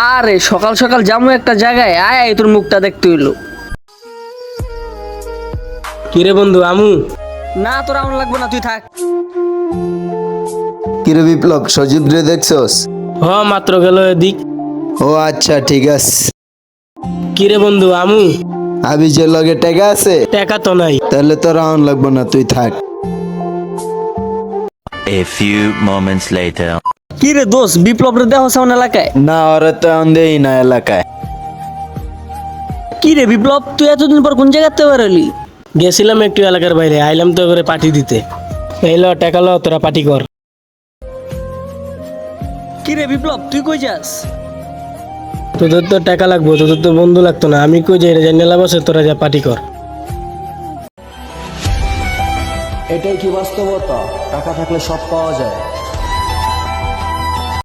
আরে সকাল সকাল যাবো একটা জায়গায়, আয় আয় তোর মুখটা দেখতে হইলো। কিরে বন্ধু আমু? না তোর এমন লাগবে না, তুই থাক। কিরে বিপ্লব, সজীব রে দেখছস? হ মাত্র গেল এদিক। ও আচ্ছা ঠিক আছে। কিরে বন্ধু আমু? আবি যে লগে টেকা আছে, টাকা তো নাই। তাহলে তো রাউন্ড লাগবে না, তুই থাক। A few moments later. কি রে দোস্ত, বিপ্লব রে দেহ সামনে এলাকায়? না, ওরা তো দেই না এলাকায়। কি রে বিপ্লব, তুই এতদিন পর কোন জায়গাতে বেরোলি? গেছিলাম একটু এলাকার বাইরে, আইলাম তো এবারে পার্টি দিতে। এই ল টাকা ল, তোরা পার্টি কর। কি রে বিপ্লব, তুই কই যাস? তোদের তো টাকা লাগবো, তোদের তো বন্ধু লাগতো না। আমি কই যাই জানি লাভ আছে, তোরা যা পার্টি কর। এটাই কি বাস্তবতা? টাকা থাকলে সব পাওয়া যায়।